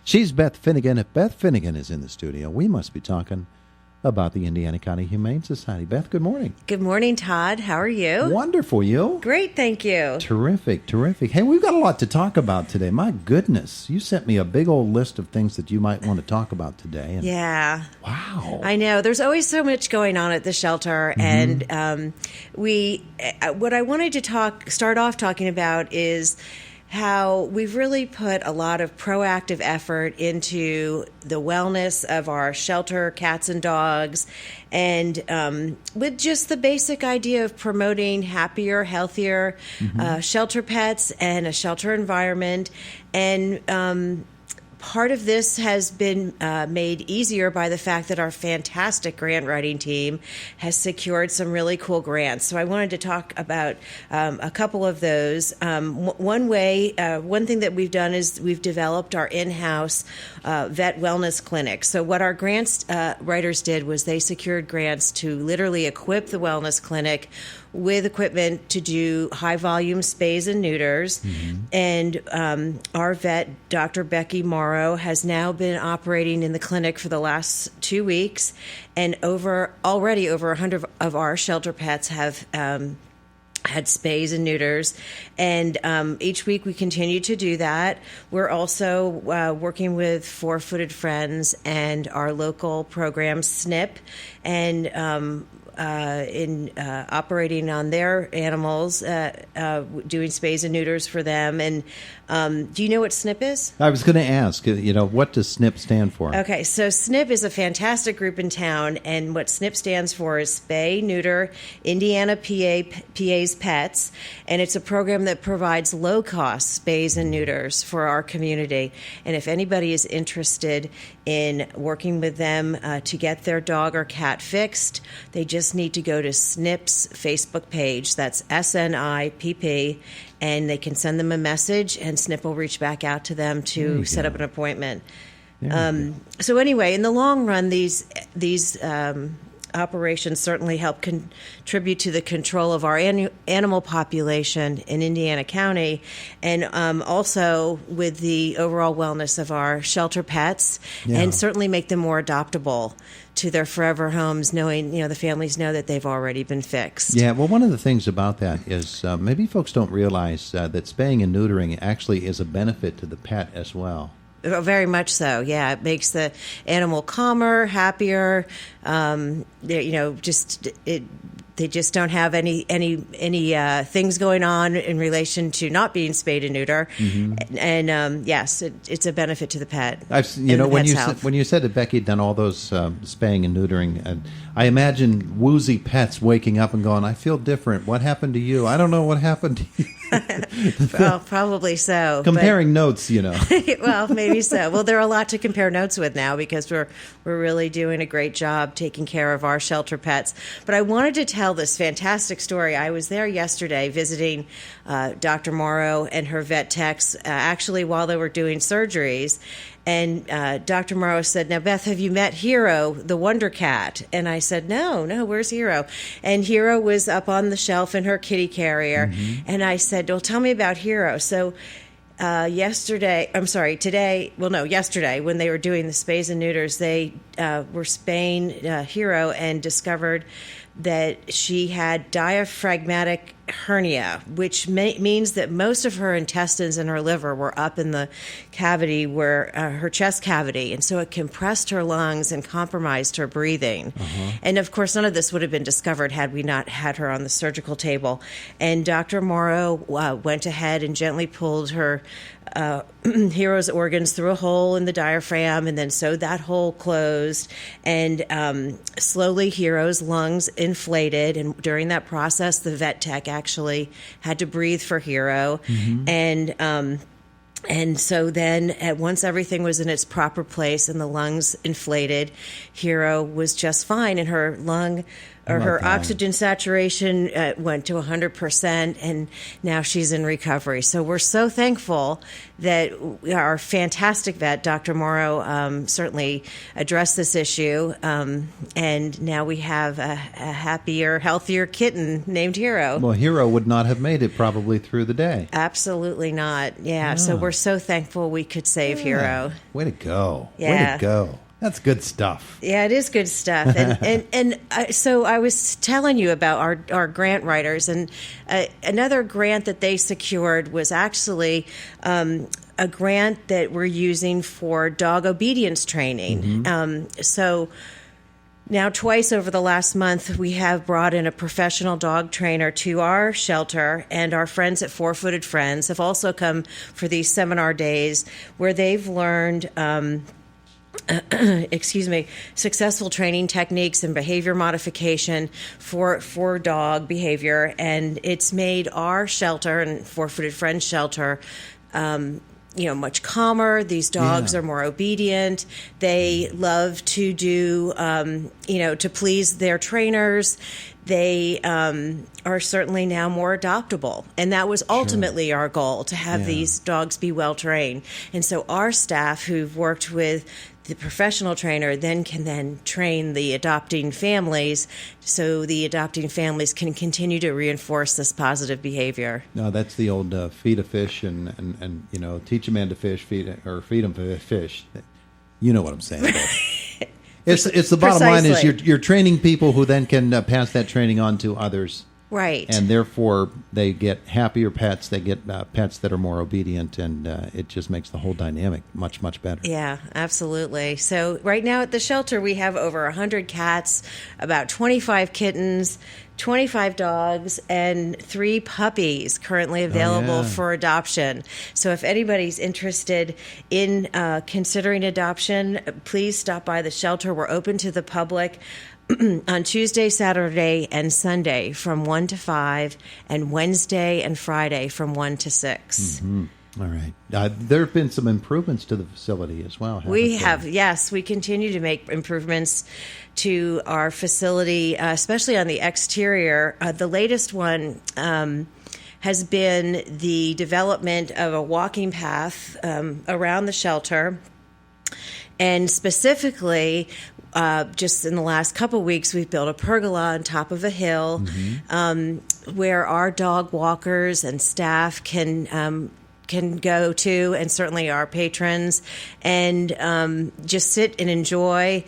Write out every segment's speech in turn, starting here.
She's Beth Finegan. If Beth Finegan is in the studio, we must be talking about the Indiana County Humane Society. Beth, good morning. Good morning, Todd. How are you? Wonderful. You? Great, thank you. Terrific, terrific. Hey, we've got a lot to talk about today. My goodness. You sent me a big old list of things that you might want to talk about today. And yeah. Wow. I know. There's always so much going on at the shelter. Mm-hmm. And what I wanted to start off talking about is how we've really put a lot of proactive effort into the wellness of our shelter cats and dogs, and with just the basic idea of promoting happier, healthier shelter pets and a shelter environment. And part of this has been made easier by the fact that our fantastic grant writing team has secured some really cool grants. So I wanted to talk about a couple of those. One thing that we've done is we've developed our in-house vet wellness clinic. So what our grants writers did was they secured grants to literally equip the wellness clinic with equipment to do high-volume spays and neuters. Mm-hmm. And our vet, Dr. Becky Morrow, has now been operating in the clinic for the last 2 weeks, and already over 100 of our shelter pets have had spays and neuters, and each week we continue to do that. We're also working with Four-Footed Friends and our local program, SNP, and in operating on their animals, doing spays and neuters for them. And do you know what SNP is? I was going to ask, what does SNP stand for? Okay, so SNP is a fantastic group in town, and what SNP stands for is Spay, Neuter, Indiana PA's Pets, and it's a program that provides low-cost spays and neuters for our community. And if anybody is interested in working with them to get their dog or cat fixed, they just need to go to SNP's Facebook page. That's SNIPP, and they can send them a message, and SNP will reach back out to them to set up an appointment. So anyway, in the long run, these operations certainly help contribute to the control of our animal population in Indiana County, and also with the overall wellness of our shelter pets, and certainly make them more adoptable to their forever homes, knowing, the families know that they've already been fixed. Yeah, well, one of the things about that is maybe folks don't realize that spaying and neutering actually is a benefit to the pet as well. Very much so, yeah. It makes the animal calmer, happier. They just don't have any things going on in relation to not being spayed and neuter. Mm-hmm. And yes, it's a benefit to the pet. When you said that Becky had done all those spaying and neutering, I imagine woozy pets waking up and going, "I feel different. What happened to you? I don't know what happened to you." Well, probably so. Comparing notes, Well, maybe so. Well, there are a lot to compare notes with now because we're really doing a great job taking care of our shelter pets. But I wanted to tell this fantastic story. I was there yesterday visiting Dr. Morrow and her vet techs, actually while they were doing surgeries. And Dr. Morrow said, "Now, Beth, have you met Hero, the Wonder Cat?" And I said, No, where's Hero? And Hero was up on the shelf in her kitty carrier. Mm-hmm. And I said, well, tell me about Hero. So yesterday, when they were doing the spays and neuters, they were spaying Hero and discovered that she had diaphragmatic hernia, which means that most of her intestines and her liver were up in the cavity where her chest cavity, and so it compressed her lungs and compromised her breathing. Uh-huh. And of course, none of this would have been discovered had we not had her on the surgical table. And Dr. Morrow went ahead and gently pulled her Hero's organs through a hole in the diaphragm, and then sewed that hole closed, and slowly Hero's lungs inflated, and during that process the vet tech actually had to breathe for Hero. Mm-hmm. And so then once everything was in its proper place and the lungs inflated, Hero was just fine, and her lung her oxygen saturation went to 100%, and now she's in recovery. So we're so thankful that our fantastic vet, Dr. Morrow, certainly addressed this issue, and now we have a happier, healthier kitten named Hero. Well, Hero would not have made it probably through the day. Absolutely not. Yeah. So we're so thankful we could save Hero. Way to go. Yeah. Way to go. That's good stuff. Yeah, it is good stuff. So I was telling you about our grant writers, and another grant that they secured was actually a grant that we're using for dog obedience training. So now twice over the last month, we have brought in a professional dog trainer to our shelter, and our friends at Four Footed Friends have also come for these seminar days where they've learned successful training techniques and behavior modification for dog behavior. And it's made our shelter and Four Footed Friends shelter much calmer. These dogs are more obedient. They love to do, to please their trainers. They are certainly now more adoptable. And that was ultimately our goal, to have these dogs be well trained. And so our staff who've worked with the professional trainer can train the adopting families, so the adopting families can continue to reinforce this positive behavior. No, that's the old feed a fish and teach a man to fish, feed him to fish. You know what I'm saying. It's the bottom line is you're training people who then can pass that training on to others. Right. And therefore, they get happier pets. They get pets that are more obedient, and it just makes the whole dynamic much, much better. Yeah, absolutely. So right now at the shelter, we have over 100 cats, about 25 kittens, 25 dogs, and 3 puppies currently available for adoption. So if anybody's interested in considering adoption, please stop by the shelter. We're open to the public on Tuesday, Saturday, and Sunday from 1 to 5, and Wednesday and Friday from 1 to 6. Mm-hmm. All right. There have been some improvements to the facility as well. We have, yes. We continue to make improvements to our facility, especially on the exterior. The latest one has been the development of a walking path around the shelter. And specifically, just in the last couple of weeks, we've built a pergola on top of a hill where our dog walkers and staff can go to, and certainly our patrons, and just sit and enjoy.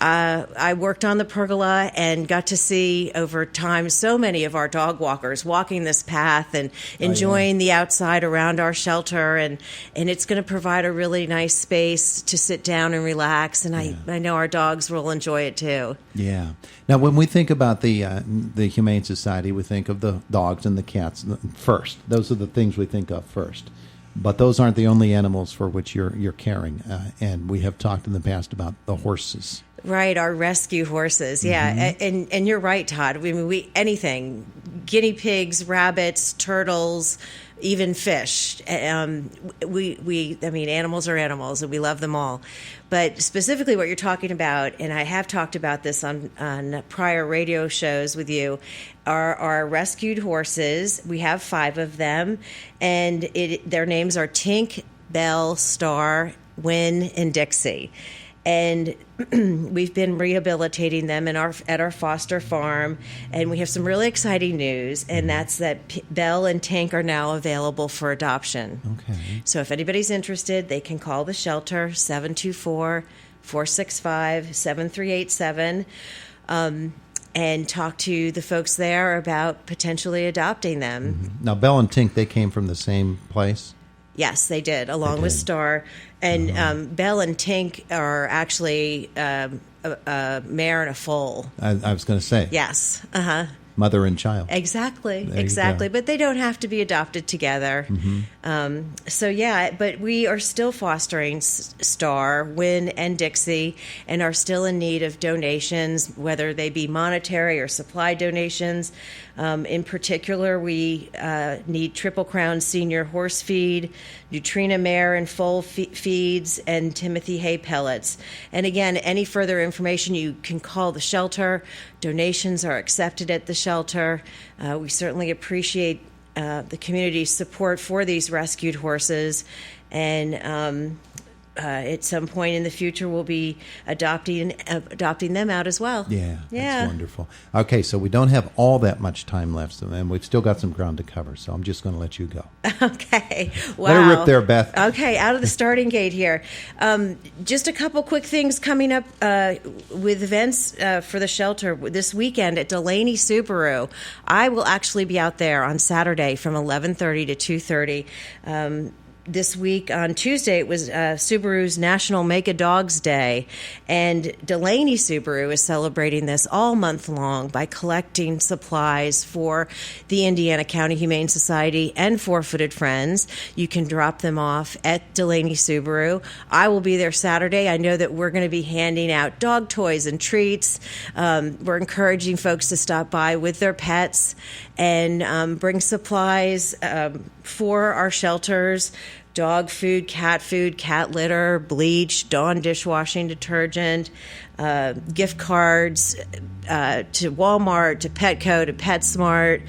I worked on the pergola and got to see over time so many of our dog walkers walking this path and enjoying the outside around our shelter, and it's going to provide a really nice space to sit down and relax, and I know our dogs will enjoy it too. Yeah. Now, when we think about the Humane Society, we think of the dogs and the cats first. Those are the things we think of first. But those aren't the only animals for which you're caring, and we have talked in the past about the horses. Right, our rescue horses, and you're right, Todd. I mean, anything, guinea pigs, rabbits, turtles, even fish. Animals are animals, and we love them all. But specifically, what you're talking about, and I have talked about this on prior radio shows with you, are our rescued horses. We have 5 of them, and their names are Tink, Belle, Star, Win, and Dixie. And we've been rehabilitating them at our foster farm, and we have some really exciting news, and that's that Belle and Tink are now available for adoption. Okay. So if anybody's interested, they can call the shelter, 724-465-7387, and talk to the folks there about potentially adopting them. Mm-hmm. Now, Belle and Tink, they came from the same place? Yes, they did, along with Star. And Belle and Tink are actually a mare and a foal. I was going to say. Yes. mother and child. Exactly. There you go. But they don't have to be adopted together. But we are still fostering Star, Win, and Dixie, and are still in need of donations, whether they be monetary or supply donations. In particular, we need Triple Crown Senior Horse Feed, Nutrina Mare and Foal Feeds, and Timothy Hay Pellets. And again, any further information, you can call the shelter. Donations are accepted at the shelter. We certainly appreciate the community's support for these rescued horses. And at some point in the future, we'll be adopting them out as well. Yeah, that's wonderful. Okay, so we don't have all that much time left, and we've still got some ground to cover, so I'm just going to let you go. Okay. Wow. Let her rip there, Beth. Okay, out of the starting gate here. Just a couple quick things coming up with events for the shelter this weekend at Delaney Subaru. I will actually be out there on Saturday from 11:30 to 2:30. This week on Tuesday, it was Subaru's National Make a Dogs Day, and Delaney Subaru is celebrating this all month long by collecting supplies for the Indiana County Humane Society and Four-Footed Friends. You can drop them off at Delaney Subaru. I will be there Saturday. I know that we're going to be handing out dog toys and treats. We're encouraging folks to stop by with their pets and bring supplies for our shelters: dog food, cat litter, bleach, Dawn dishwashing detergent, gift cards to Walmart, to Petco, to PetSmart.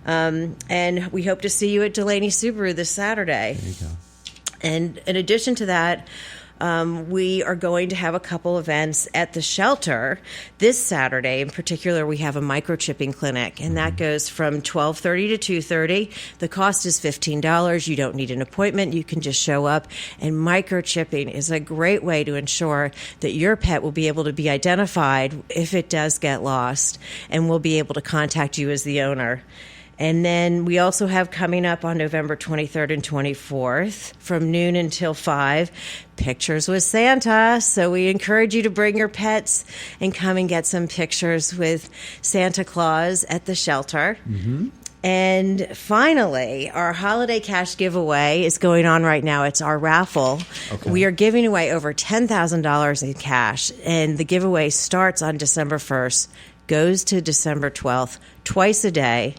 And we hope to see you at Delaney Subaru this Saturday. There you go. And in addition to that, we are going to have a couple events at the shelter this Saturday. In particular, we have a microchipping clinic, and that goes from 12:30 to 2:30. The cost is $15. You don't need an appointment. You can just show up, and microchipping is a great way to ensure that your pet will be able to be identified if it does get lost, and will be able to contact you as the owner. And then we also have coming up on November 23rd and 24th from noon until 5, Pictures with Santa. So we encourage you to bring your pets and come and get some pictures with Santa Claus at the shelter. Mm-hmm. And finally, our holiday cash giveaway is going on right now. It's our raffle. Okay. We are giving away over $10,000 in cash, and the giveaway starts on December 1st, goes to December 12th, twice a day.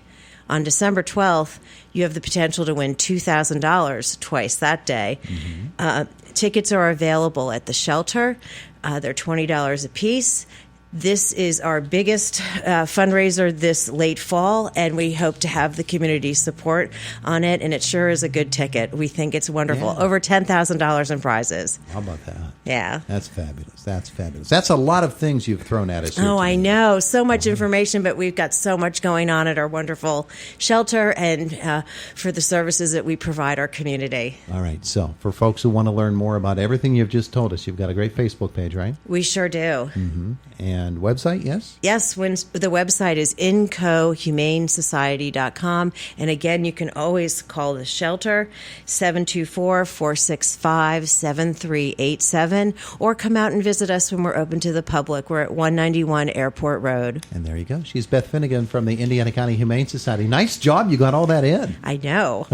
On December 12th, you have the potential to win $2,000 twice that day. Mm-hmm. Tickets are available at the shelter. They're $20 a piece. This is our biggest fundraiser this late fall, and we hope to have the community's support on it, and it sure is a good ticket. We think it's wonderful. Yeah. Over $10,000 in prizes. How about that? Yeah. That's fabulous. That's fabulous. That's a lot of things you've thrown at us here today. I know. So much information, but we've got so much going on at our wonderful shelter and for the services that we provide our community. All right. So for folks who want to learn more about everything you've just told us, you've got a great Facebook page, right? We sure do. Mm-hmm. And website, yes? Yes, the website is incohumanesociety.com. And again, you can always call the shelter, 724-465-7387, or come out and visit us when we're open to the public. We're at 191 Airport Road. And there you go. She's Beth Finegan from the Indiana County Humane Society. Nice job. You got all that in. I know.